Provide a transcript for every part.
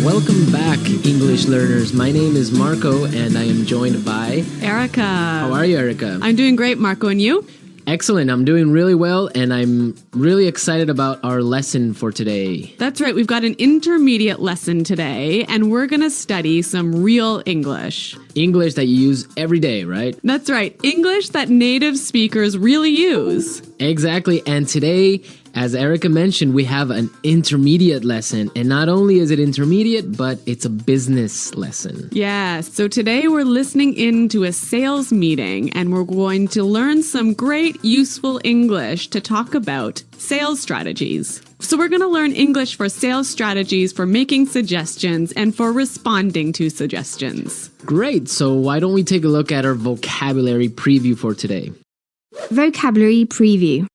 Welcome back, English learners. My name is Marco, and I am joined by Erica. How are you, Erica? I'm doing great, Marco, and you? Excellent. I'm doing really well, and I'm really excited about our lesson for today. That's right. We've got an intermediate lesson today, and we're going to study some real English. English that you use every day, right? That's right. English that native speakers really use. Exactly. And today, as Erica mentioned, we have an intermediate lesson. And not only is it intermediate, but it's a business lesson. Yes. So today we're listening into a sales meeting, and we're going to learn some great, useful English to talk about sales strategies. So we're going to learn English for sales strategies, for making suggestions, and for responding to suggestions. Great. So why don't we take a look at our vocabulary preview for today? Vocabulary preview.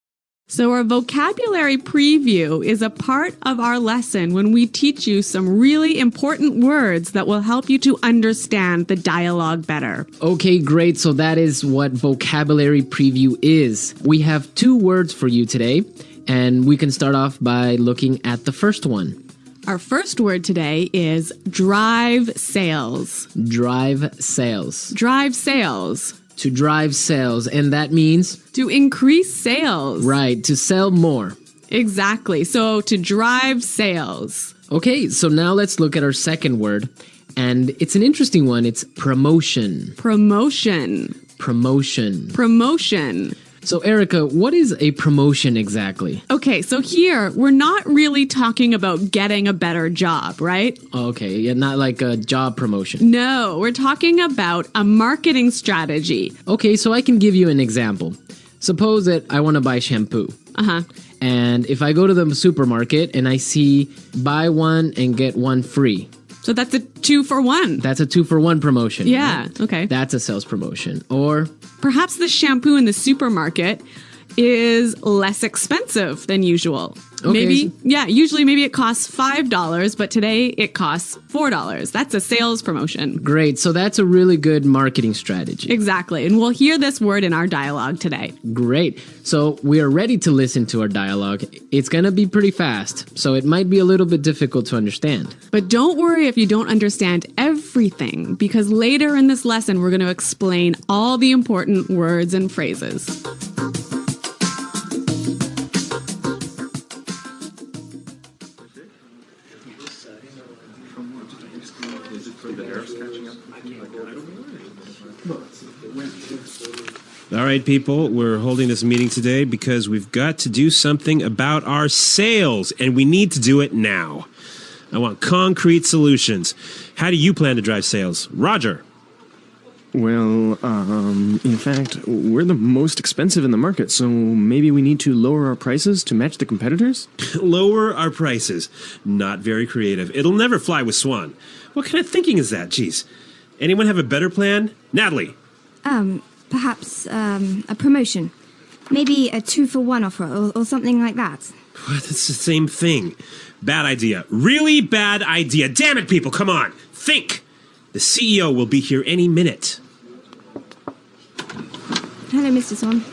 So our vocabulary preview is a part of our lesson when we teach you some really important words that will help you to understand the dialogue better. Okay, great. So that is what vocabulary preview is. We have 2 words for you today, and we can start off by looking at the first one. Our first word today is drive sales. Drive sales. Drive sales. To drive sales, and that means? To increase sales. Right, to sell more. Exactly. So to drive sales. Okay, so now let's look at our second word, and it's an interesting one. It's promotion. Promotion. Promotion. Promotion. So Erica, what is a promotion exactly? Okay, so here we're not really talking about getting a better job, right? Okay, yeah, not like a job promotion. No, we're talking about a marketing strategy. Okay, so I can give you an example. Suppose that I want to buy shampoo. Uh-huh. And if I go to the supermarket and I see buy one and get one free. So that's a 2-for-1. That's a 2-for-1 promotion. Yeah, right? okay. That's a sales promotion. Or perhaps the shampoo in the supermarket is less expensive than usual. Okay. Usually maybe it costs $5, but today it costs $4. That's a sales promotion. great. So that's a really good marketing strategy. Exactly. And we'll hear this word in our dialogue today. Great. So we are ready to listen to our dialogue. It's going to be pretty fast, so it might be a little bit difficult to understand. But don't worry if you don't understand everything, because later in this lesson, we're going to explain all the important words and phrases. All right, people, we're holding this meeting today because we've got to do something about our sales, and we need to do it now. I want concrete solutions. How do you plan to drive sales? Roger. Well, in fact, we're the most expensive in the market, so maybe we need to lower our prices to match the competitors? Lower our prices. Not very creative. It'll never fly with Swan. What kind of thinking is that? Jeez. Anyone have a better plan? Natalie. Perhaps a promotion. Maybe a 2-for-1 offer or something like that. What? That's the same thing. Bad idea. Really bad idea. Damn it, people, come on. Think. The CEO will be here any minute. Hello, Mr. Swan.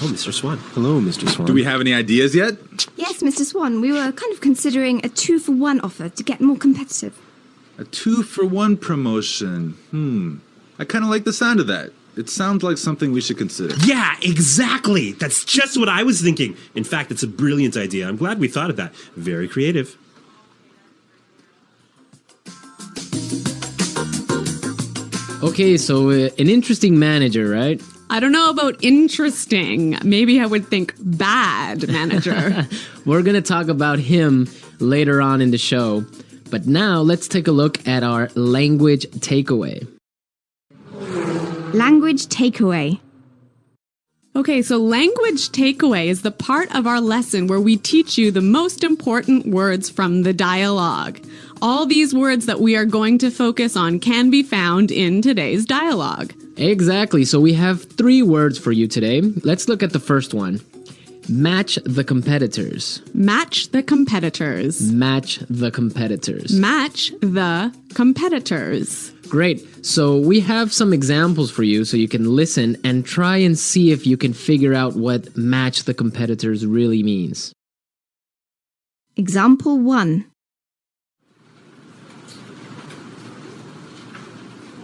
Oh, Mr. Swan. Hello, Mr. Swan. Do we have any ideas yet? Yes, Mr. Swan. We were kind of considering a 2-for-1 offer to get more competitive. A 2-for-1 promotion. I kind of like the sound of that. It sounds like something we should consider. Yeah, exactly. That's just what I was thinking. In fact, it's a brilliant idea. I'm glad we thought of that. Very creative. Okay, so an interesting manager, right? I don't know about interesting. Maybe I would think bad manager. We're going to talk about him later on in the show. But now let's take a look at our language takeaway. Language takeaway. Okay, so language takeaway is the part of our lesson where we teach you the most important words from the dialogue. All these words that we are going to focus on can be found in today's dialogue. Exactly. So we have 3 words for you today. Let's look at the first one. Match the competitors. Match the competitors. Match the competitors. Match the competitors. Great. So we have some examples for you so you can listen and try and see if you can figure out what match the competitors really means. Example 1.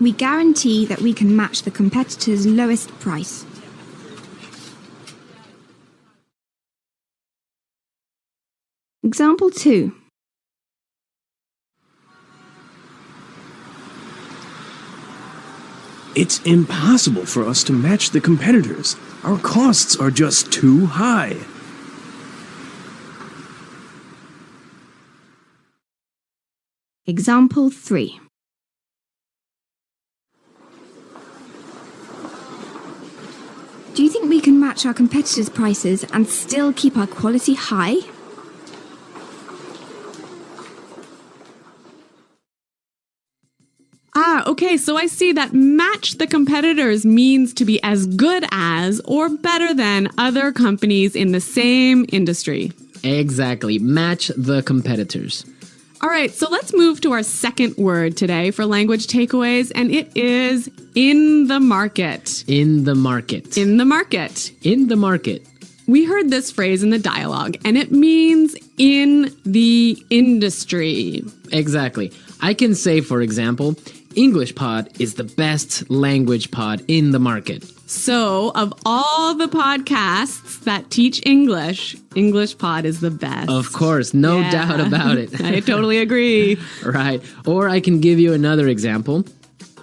We guarantee that we can match the competitor's lowest price. Example 2. It's impossible for us to match the competitors. Our costs are just too high. Example 3. Do you think we can match our competitors' prices and still keep our quality high? Okay, so I see that match the competitors means to be as good as or better than other companies in the same industry. Exactly. Match the competitors. All right, so let's move to our second word today for language takeaways, and it is in the market. In the market. In the market. In the market. We heard this phrase in the dialogue, and it means in the industry. Exactly. I can say, for example, English Pod is the best language pod in the market. So, of all the podcasts that teach English, English Pod is the best. Of course, no doubt about it. I totally agree. Right. Or I can give you another example.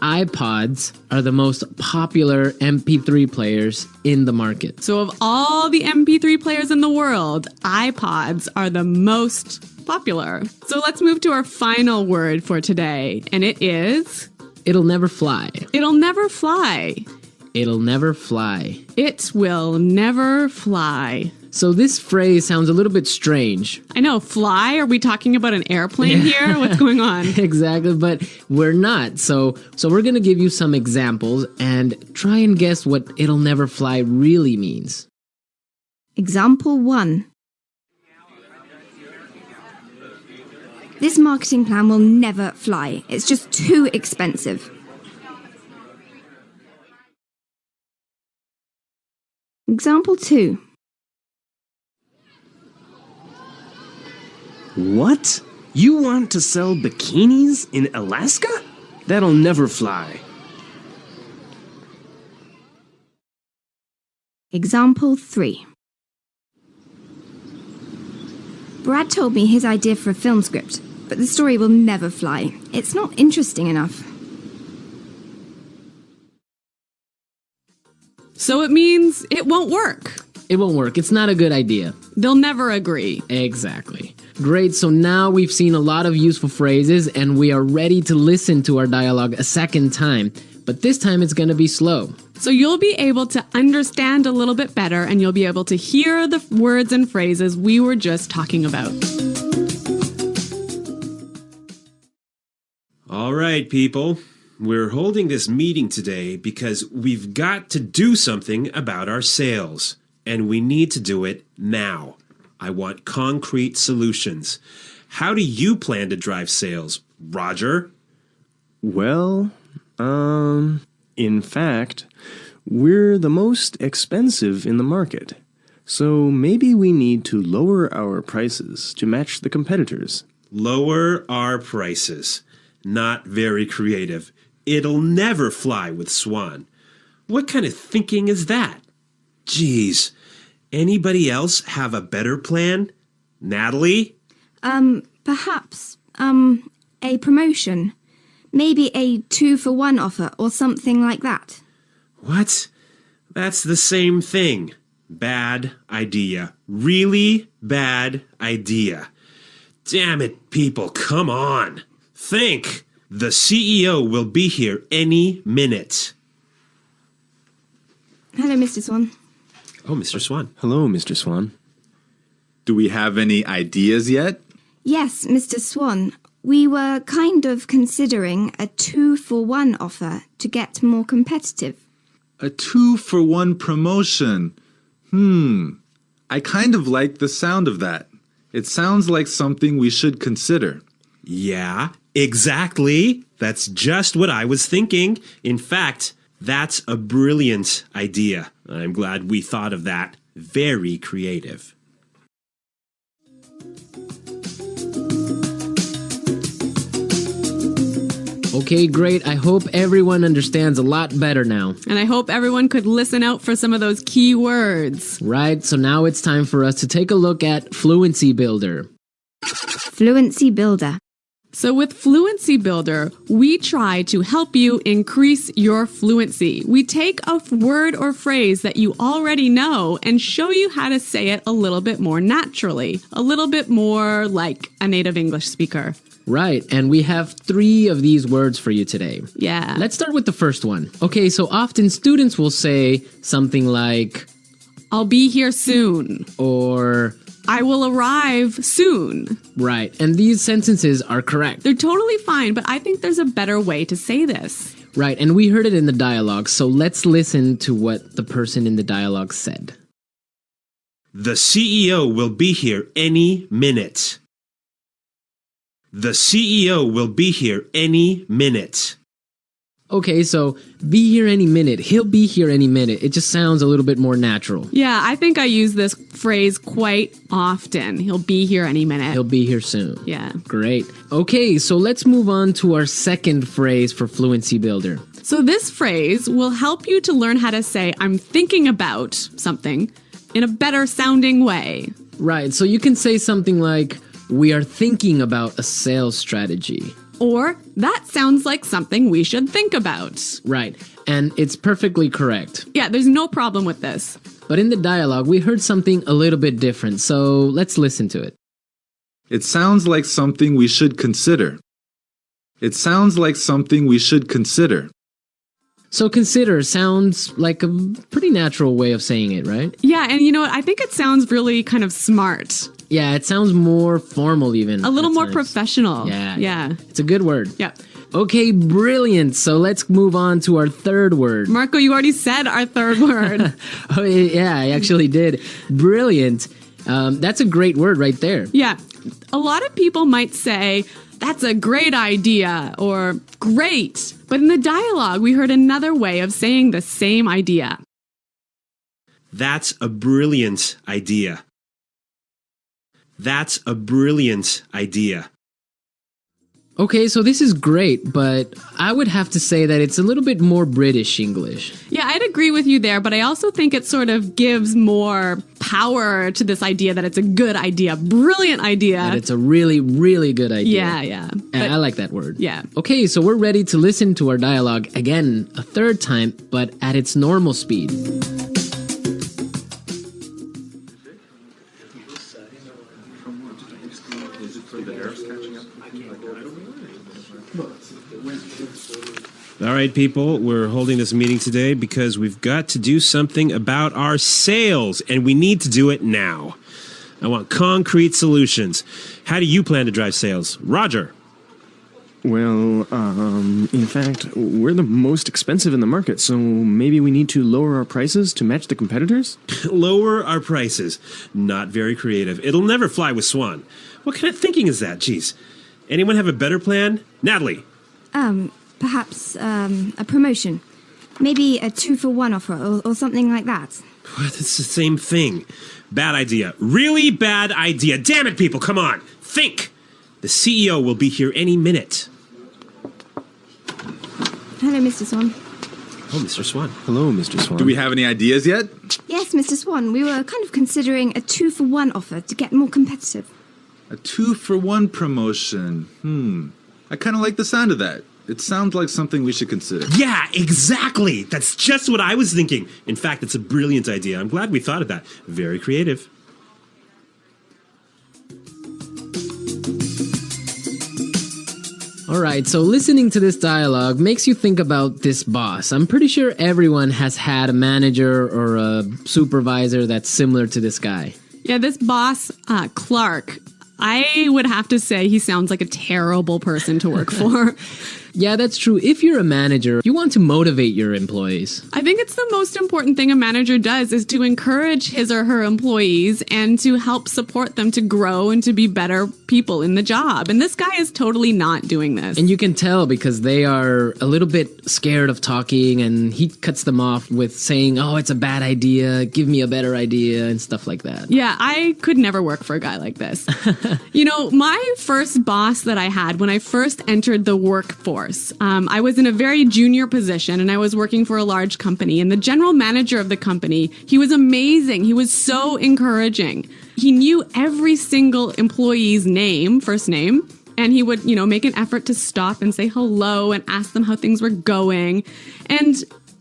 iPods are the most popular MP3 players in the market. So, of all the MP3 players in the world, iPods are the most popular. So, let's move to our final word for today, and it is... It'll never fly. It'll never fly. It'll never fly. It will never fly. So this phrase sounds a little bit strange. I know, fly? Are we talking about an airplane here? What's going on? Exactly, but we're not. So we're going to give you some examples and try and guess what it'll never fly really means. Example 1. This marketing plan will never fly. It's just too expensive. Example 2. What? You want to sell bikinis in Alaska? That'll never fly. Example 3. Brad told me his idea for a film script, but the story will never fly. It's not interesting enough. So it means it won't work. It won't work. It's not a good idea. They'll never agree. Exactly. Great, so now we've seen a lot of useful phrases and we are ready to listen to our dialogue a second time. But this time it's going to be slow. So you'll be able to understand a little bit better and you'll be able to hear the words and phrases we were just talking about. All right, people. We're holding this meeting today because we've got to do something about our sales. And we need to do it now. I want concrete solutions. How do you plan to drive sales, Roger? Well, in fact, we're the most expensive in the market. So maybe we need to lower our prices to match the competitors. Lower our prices. Not very creative. It'll never fly with Swan. What kind of thinking is that? Geez. Anybody else have a better plan? Natalie? Perhaps, a promotion. Maybe a 2-for-1 offer or something like that. What? That's the same thing. Bad idea. Really bad idea. Damn it, people, come on. Think. The CEO will be here any minute. Hello, Mr. Swan. Oh, Mr. Swan. Hello, Mr. Swan. Do we have any ideas yet? Yes, Mr. Swan. We were kind of considering a 2-for-1 offer to get more competitive. A 2-for-1 promotion. I kind of like the sound of that. It sounds like something we should consider. Yeah, exactly. That's just what I was thinking. In fact, that's a brilliant idea. I'm glad we thought of that. Very creative. Okay, great. I hope everyone understands a lot better now. And I hope everyone could listen out for some of those key words. Right, so now it's time for us to take a look at Fluency Builder. Fluency Builder. So with Fluency Builder, we try to help you increase your fluency. We take a word or phrase that you already know and show you how to say it a little bit more naturally, a little bit more like a native English speaker. Right, and we have 3 of these words for you today. Yeah. Let's start with the first one. Okay, so often students will say something like, I'll be here soon. or, I will arrive soon. right, and these sentences are correct. They're totally fine, but I think there's a better way to say this. Right, and we heard it in the dialogue, so let's listen to what the person in the dialogue said. The CEO will be here any minute. The CEO will be here any minute. Okay, so be here any minute. He'll be here any minute. It just sounds a little bit more natural. Yeah, I think I use this phrase quite often. He'll be here any minute. He'll be here soon. Yeah. Great. Okay, so let's move on to our second phrase for Fluency Builder. So this phrase will help you to learn how to say, I'm thinking about something in a better sounding way. Right, so you can say something like, we are thinking about a sales strategy. Or, that sounds like something we should think about. Right, and it's perfectly correct. Yeah, there's no problem with this. But in the dialogue, we heard something a little bit different, so let's listen to it. It sounds like something we should consider. It sounds like something we should consider. So consider sounds like a pretty natural way of saying it, right? Yeah, and you know what? I think it sounds really kind of smart. Yeah, it sounds more formal even. A little at more times. professional. Yeah. Yeah. It's a good word. Yeah. Okay, brilliant. So let's move on to our third word. Marco, you already said our third word. Oh, yeah, I actually did. Brilliant. That's a great word right there. Yeah. A lot of people might say, that's a great idea, or great. But in the dialogue, we heard another way of saying the same idea. That's a brilliant idea. That's a brilliant idea. Okay, so this is great, but I would have to say that it's a little bit more British English. Yeah, I'd agree with you there, but I also think it sort of gives more power to this idea that it's a good idea, brilliant idea. That it's a really, really good idea. Yeah. And But- I like that word. Yeah. Okay, so we're ready to listen to our dialogue again a third time, but at its normal speed. All right, people, we're holding this meeting today because we've got to do something about our sales, and we need to do it now. I want concrete solutions. How do you plan to drive sales? Roger. Well, in fact, we're the most expensive in the market, so maybe we need to lower our prices to match the competitors? Lower our prices. Not very creative. It'll never fly with Swan. What kind of thinking is that? Jeez. Anyone have a better plan? Natalie. Perhaps a promotion. Maybe a 2-for-1 offer or something like that. What? It's the same thing. Bad idea. Really bad idea. Damn it, people. Come on. Think. The CEO will be here any minute. Hello, Mr. Swan. Oh, Mr. Swan. Hello, Mr. Swan. Do we have any ideas yet? Yes, Mr. Swan, we were kind of considering a 2-for-1 offer to get more competitive. A 2-for-1 promotion. I kind of like the sound of that. It sounds like something we should consider. Yeah, exactly. That's just what I was thinking. In fact, it's a brilliant idea. I'm glad we thought of that. Very creative. All right, so listening to this dialogue makes you think about this boss. I'm pretty sure everyone has had a manager or a supervisor that's similar to this guy. Yeah, this boss, Clark, I would have to say he sounds like a terrible person to work for. Yeah, that's true. If you're a manager, you want to motivate your employees. I think it's the most important thing a manager does is to encourage his or her employees and to help support them to grow and to be better people in the job. And this guy is totally not doing this. And you can tell because they are a little bit scared of talking, and he cuts them off with saying, oh, it's a bad idea, give me a better idea, and stuff like that. Yeah, I could never work for a guy like this. You know, my first boss that I had when I first entered the workforce, course. I was in a very junior position and I was working for a large company, and the general manager of the company, he was amazing. He was so encouraging. He knew every single employee's name, first name, and he would, make an effort to stop and say hello and ask them how things were going. And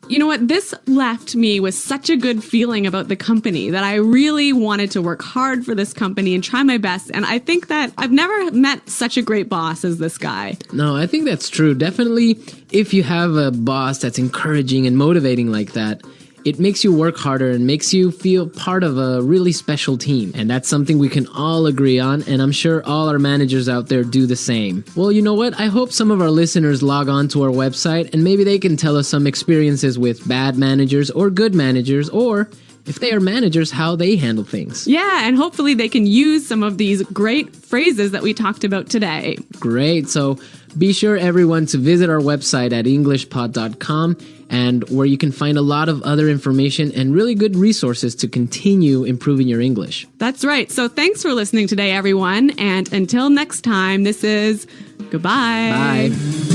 you know what? This left me with such a good feeling about the company that I really wanted to work hard for this company and try my best. And I think that I've never met such a great boss as this guy. No, I think that's true. Definitely, if you have a boss that's encouraging and motivating like that, it makes you work harder and makes you feel part of a really special team. And that's something we can all agree on, and I'm sure all our managers out there do the same. Well, you know what? I hope some of our listeners log on to our website and maybe they can tell us some experiences with bad managers or good managers, or if they are managers, how they handle things. Yeah, and hopefully they can use some of these great phrases that we talked about today. Great. So be sure, everyone, to visit our website at englishpod.com, and where you can find a lot of other information and really good resources to continue improving your English. That's right. So thanks for listening today, everyone. And until next time, this is goodbye. Bye.